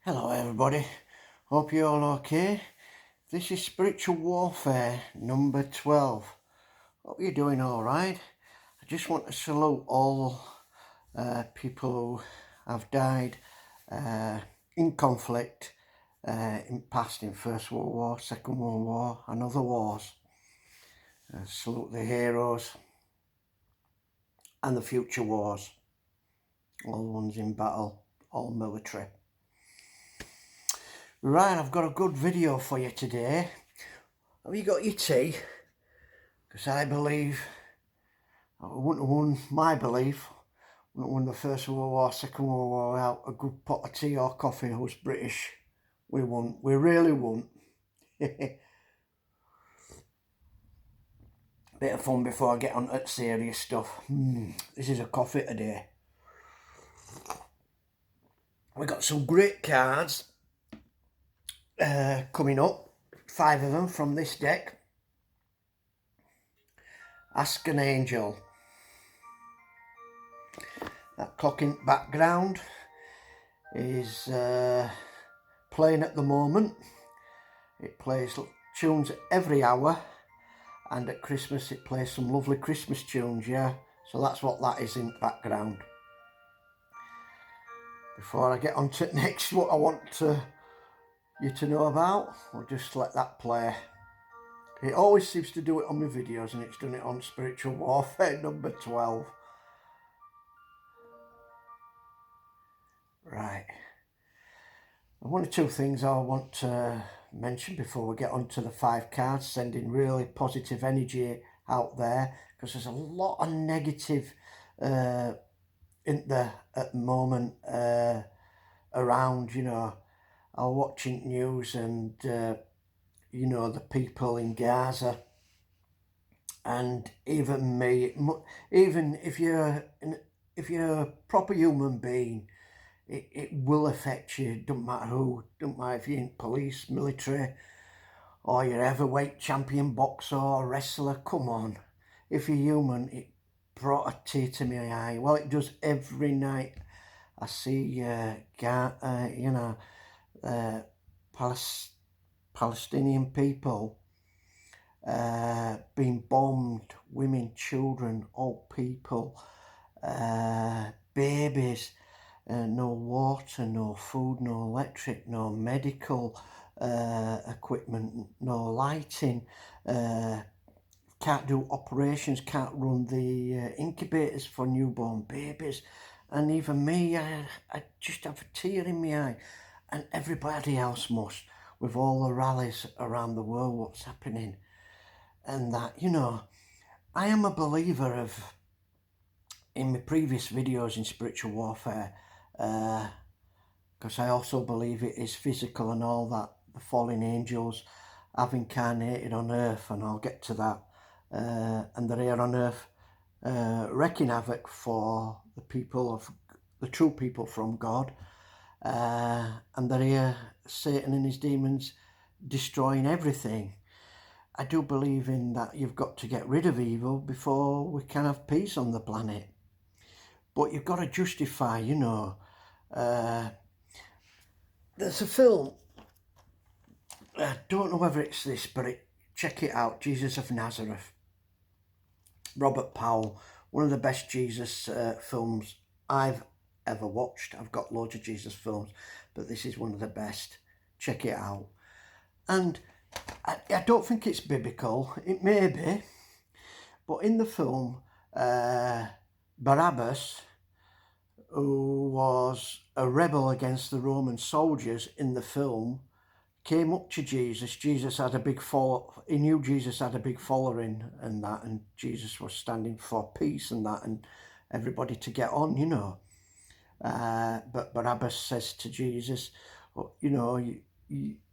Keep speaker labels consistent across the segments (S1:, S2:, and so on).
S1: Hello everybody, hope you're all okay. This is Spiritual Warfare number 12. Hope you're doing alright. I just want to salute all people who have died in conflict in past, in First World War, Second World War and other wars. Salute the heroes and the future wars, all the ones in battle, all military. Right, I've got a good video for you today. Have you got your tea? Because I believe, I wouldn't have won, my belief, wouldn't have won the First World War, Second World War without a good pot of tea or coffee. I was British. We won. We really won. Bit of fun before I get on to serious stuff. This is a coffee today. We got some great cards coming up. 5 of them from this deck. Ask an Angel. That clock in background is playing at the moment. It plays tunes every hour, and at Christmas it plays some lovely Christmas tunes, yeah. So that's what that is in the background. Before I get on to next, what I want you to know about, I'll just let that play. It always seems to do it on my videos, and it's done it on Spiritual Warfare number 12. Right. One or two things I want to mention before we get on to the 5 cards, sending really positive energy out there, because there's a lot of negative in there at the moment around, you know. I'm watching news and you know, the people in Gaza, and even me, even if you're a proper human being, it will affect you. Don't matter who, don't matter if you're in police, military, or you're heavyweight champion boxer or wrestler. Come on, if you're human, it brought a tear to my eye. Well, it does every night. I see, Palestinian people being bombed, women, children, old people, babies. No water, no food, no electric, no medical equipment, no lighting, can't do operations, can't run the incubators for newborn babies. And even me, I just have a tear in my eye, and everybody else must, with all the rallies around the world, what's happening. And that, you know, I am a believer of, in my previous videos in Spiritual Warfare, because I also believe it is physical and all that. The fallen angels have incarnated on earth, and I'll get to that. And they're here on earth wreaking havoc for the people of the true people from God. And they're here, Satan and his demons, destroying everything. I do believe in that you've got to get rid of evil before we can have peace on the planet. But you've got to justify, you know. There's a film, I don't know whether it's this, but check it out, Jesus of Nazareth. Robert Powell, one of the best Jesus films I've ever watched. I've got loads of Jesus films, but this is one of the best. Check it out. And I don't think it's biblical. It may be, but in the film, Barabbas, who was a rebel against the Roman soldiers in the film, came up to Jesus. Jesus had a big he knew Jesus had a big following and that, and Jesus was standing for peace and that, and everybody to get on, you know. But Barabbas says to Jesus, well, you know,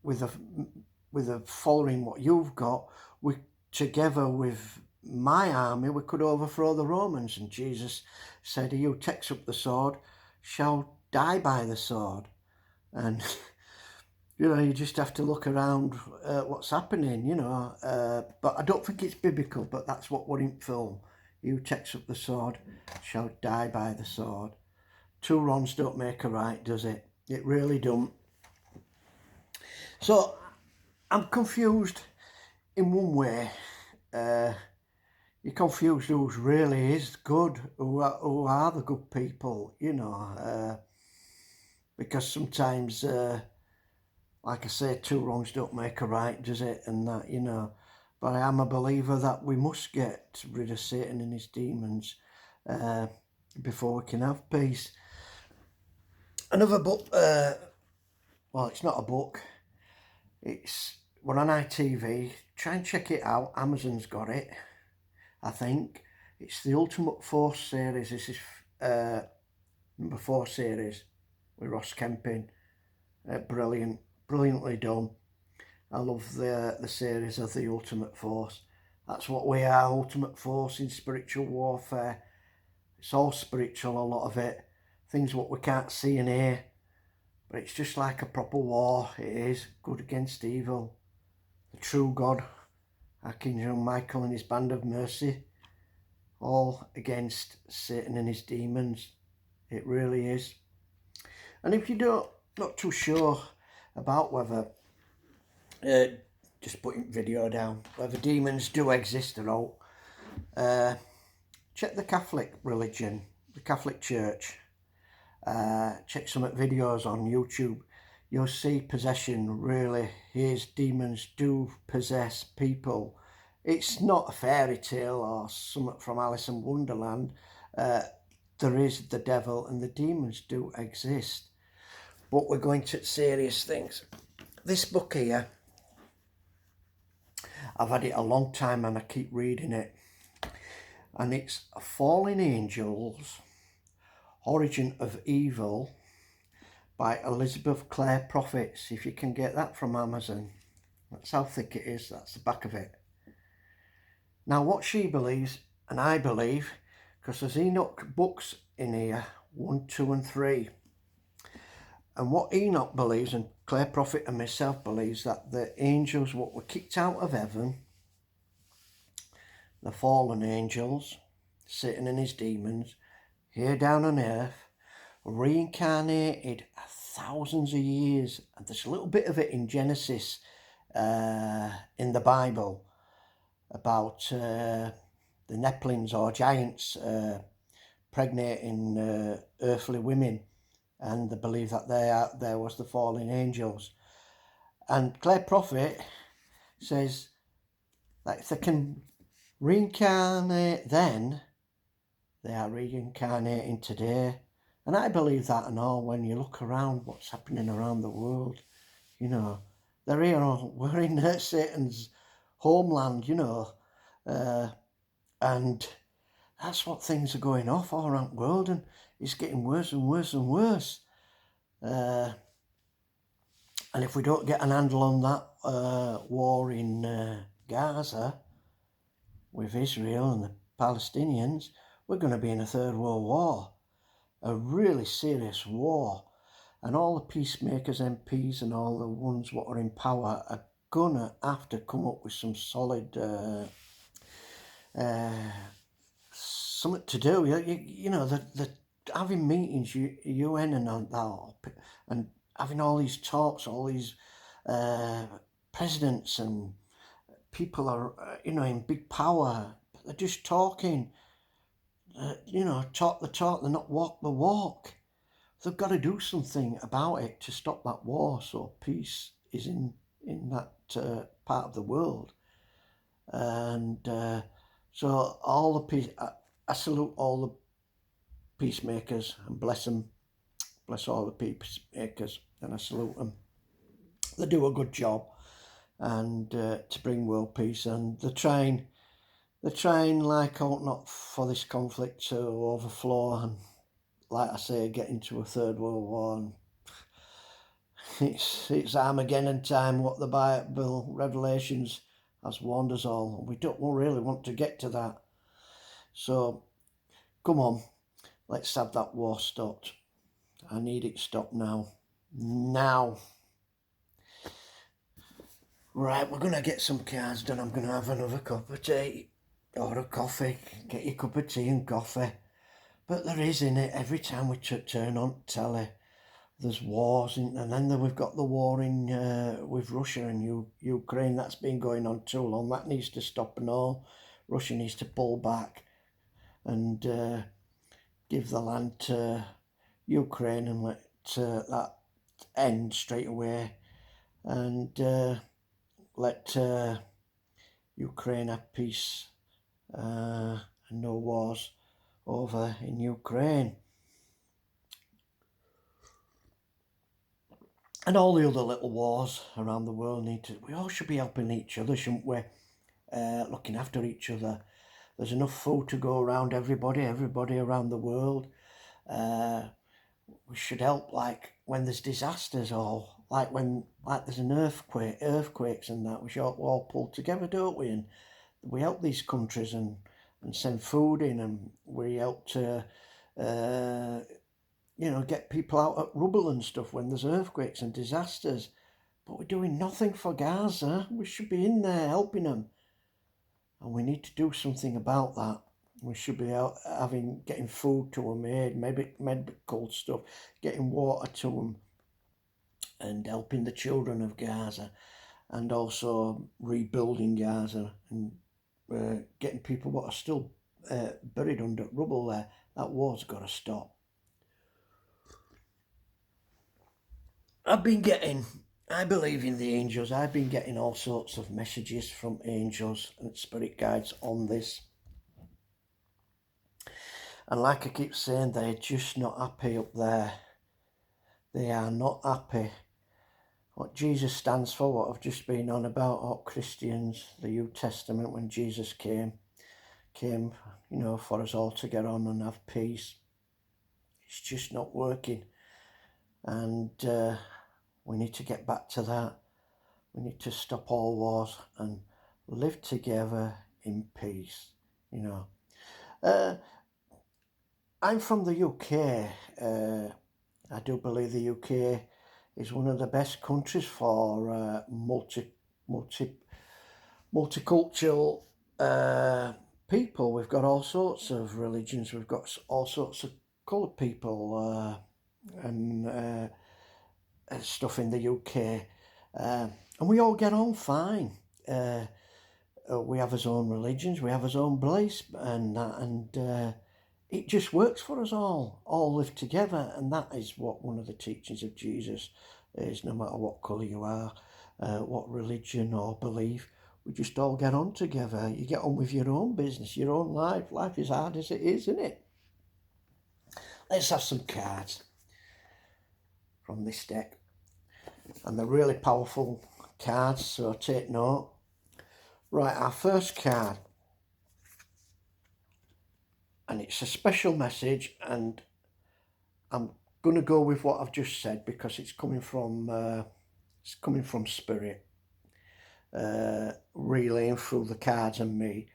S1: with a following what you've got, we together with my army, we could overthrow the Romans. And Jesus said, he who takes up the sword shall die by the sword. And you know, you just have to look around what's happening, you know. But I don't think it's biblical, but that's what we're in film. He who takes up the sword shall die by the sword. Two wrongs don't make a right, does it? It really don't. So I'm confused in one way. You're confused who really is good, who are the good people, you know, because sometimes, like I say, two wrongs don't make a right, does it? And that, you know, but I am a believer that we must get rid of Satan and his demons before we can have peace. Another book, well, it's not a book, we're on ITV, try and check it out, Amazon's got it, I think. It's the Ultimate Force series. This is number 4 series with Ross Kempin. Brilliantly done. I love the series of the Ultimate Force. That's what we are, Ultimate Force in spiritual warfare. It's all spiritual, a lot of it. Things what we can't see and hear. But it's just like a proper war. It is good against evil. The true God, Archangel Michael and his band of mercy, all against Satan and his demons. It really is. And if you're not too sure about whether, just putting video down, whether demons do exist or not, check the Catholic religion, the Catholic Church. Check some videos on YouTube. You'll see possession really is. Demons do possess people. It's not a fairy tale or something from Alice in Wonderland. There is the devil and the demons do exist. But we're going to serious things. This book here, I've had it a long time and I keep reading it. And it's Fallen Angels, Origin of Evil by Elizabeth Clare Prophet. See if you can get that from Amazon. That's how thick it is. That's the back of it. Now what she believes, and I believe, because there's Enoch books in here, 1, 2 and 3. And what Enoch believes, and Clare Prophet and myself believes, that the angels what were kicked out of heaven, the fallen angels, Satan and his demons, here down on earth, reincarnated thousands of years. And there's a little bit of it in Genesis in the Bible about the Nephilims or giants pregnating earthly women, and they believe that there was the fallen angels. And Clare Prophet says that if they can reincarnate then, they are reincarnating today. And I believe that and all. When you look around what's happening around the world, you know, they're here, we're in Satan's homeland, you know, and that's what things are going off all around the world, and it's getting worse and worse and worse. And if we don't get an handle on that war in Gaza with Israel and the Palestinians, we're going to be in a third world war, a really serious war. And all the peacemakers, MPs and all the ones what are in power are gonna have to come up with some solid something to do. You know, the having meetings, UN and all that, and having all these talks, all these presidents and people are, you know, in big power. They're just talking, you know, talk the talk, they're not walk the walk. They've got to do something about it to stop that war, so peace is in that part of the world. And so all the peace, I salute all the peacemakers and bless them, bless all the peacemakers, and I salute them. They do a good job, and to bring world peace, and they're trying like out not for this conflict to overflow and, like I say, get into a third world war. And it's Armageddon time, what the Bible Revelations has warned us all. We don't really want to get to that. So come on, let's have that war stopped. I need it stopped now. Now. Right, we're going to get some cards done. I'm going to have another cup of tea or a coffee. Get your cup of tea and coffee. But there is in it every time we turn on telly. there's wars, and then we've got the war in with Russia and Ukraine. That's been going on too long. That needs to stop and all. Russia needs to pull back and give the land to Ukraine and let that end straight away, and let Ukraine have peace and no wars over in Ukraine. And all the other little wars around the world we all should be helping each other, shouldn't we? Looking after each other. There's enough food to go around everybody around the world. We should help, like when there's disasters, or like there's an earthquakes and that. We should all pull together, don't we? And we help these countries and send food in, and we help to get people out at rubble and stuff when there's earthquakes and disasters. But we're doing nothing for Gaza. We should be in there helping them, and we need to do something about that. We should be out getting food to them, maybe medical stuff, getting water to them, and helping the children of Gaza, and also rebuilding Gaza, and getting people what are still buried under rubble there. That war's got to stop. I believe in the angels. I've been getting all sorts of messages from angels and spirit guides on this. And like I keep saying, they're just not happy up there. They are not happy. What Jesus stands for, what I've just been on about, all Christians, the New Testament, when Jesus came, for us all to get on and have peace. It's just not working. And we need to get back to that. We need to stop all wars and live together in peace, I'm from the UK. I do believe the UK is one of the best countries for multicultural people. We've got all sorts of religions. We've got all sorts of coloured people and stuff in the UK, and we all get on fine. We have our own religions, we have our own beliefs, and that, and it just works for us all live together. And that is what one of the teachings of Jesus is. No matter what colour you are, what religion or belief, we just all get on together. You get on with your own business, your own life. Life is hard as it is, isn't it? Let's have some cards from this deck. And they're really powerful cards, so take note. Right, our first card. And it's a special message, and I'm going to go with what I've just said because it's coming from Spirit, relaying through the cards and me,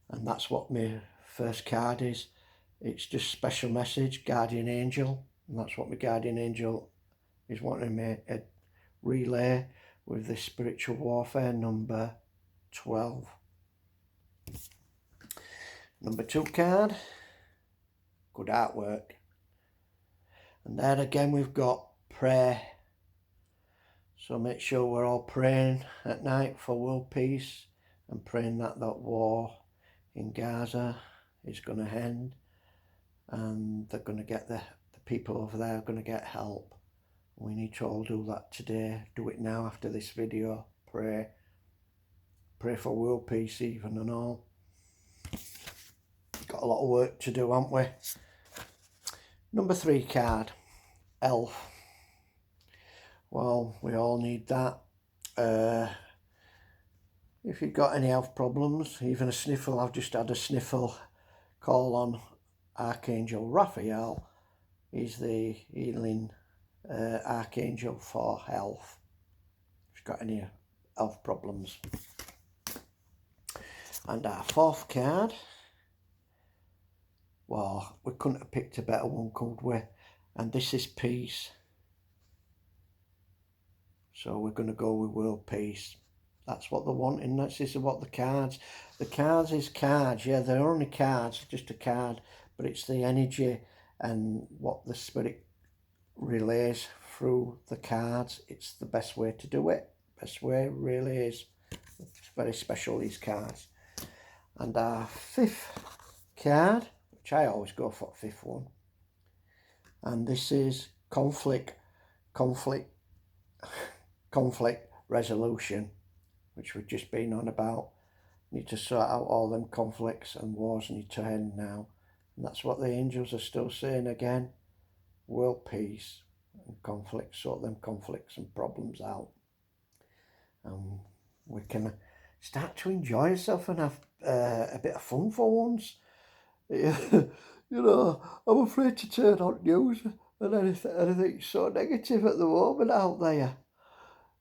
S1: and that's what my first card is. It's just special message, guardian angel, and that's what my guardian angel is wanting me to relay with this spiritual warfare number 12. Number 2 card, good artwork. And then again we've got prayer. So make sure we're all praying at night for world peace, and praying that war in Gaza is going to end, and they're going to get the people over there are going to get help. We need to all do that today. Do it now after this video. Pray for world peace even and all. Got a lot of work to do, haven't we? Number 3 card, elf. Well, we all need that. If you've got any health problems, even a sniffle, I've just had a sniffle, call on Archangel Raphael. He's the healing archangel for health. If you've got any health problems. And our 4th card, well, we couldn't have picked a better one, could we? And this is peace. So we're going to go with world peace. That's what they're wanting. This is what the cards is cards. Yeah, they're only cards, just a card, but it's the energy and what the spirit relays through the cards. It's the best way to do it. Best way really is. It's very special, these cards. And our fifth card, which I always go for the fifth one, and this is conflict resolution, which we've just been on about. Need to sort out all them conflicts, and wars need to end now. And that's what the angels are still saying again. World peace and conflict, sort them conflicts and problems out. We can start to enjoy ourselves and have a bit of fun for once. You know, I'm afraid to turn on news and anything's so negative at the moment out there.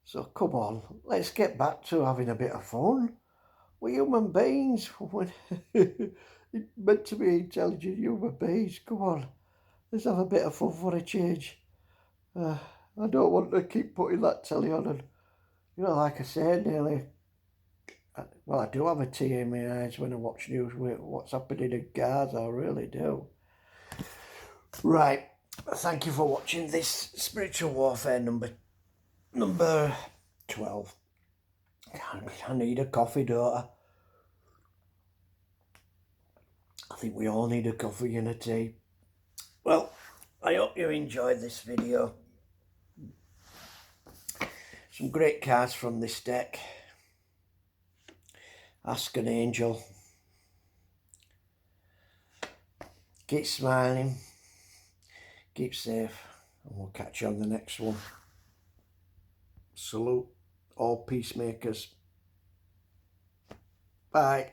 S1: So come on, let's get back to having a bit of fun. We're human beings. It's meant to be intelligent human beings. Come on, let's have a bit of fun for a change. I don't want to keep putting that telly on and, you know, like I said, nearly, well, I do have a tear in my eyes when I watch news with what's happening in Gaza, I really do. Right, thank you for watching this spiritual warfare number 12. I need a coffee, don't I? I think we all need a coffee and a tea. Well, I hope you enjoyed this video. Some great cards from this deck. Ask an Angel. Keep smiling. Keep safe. And we'll catch you on the next one. Salute all peacemakers. Bye.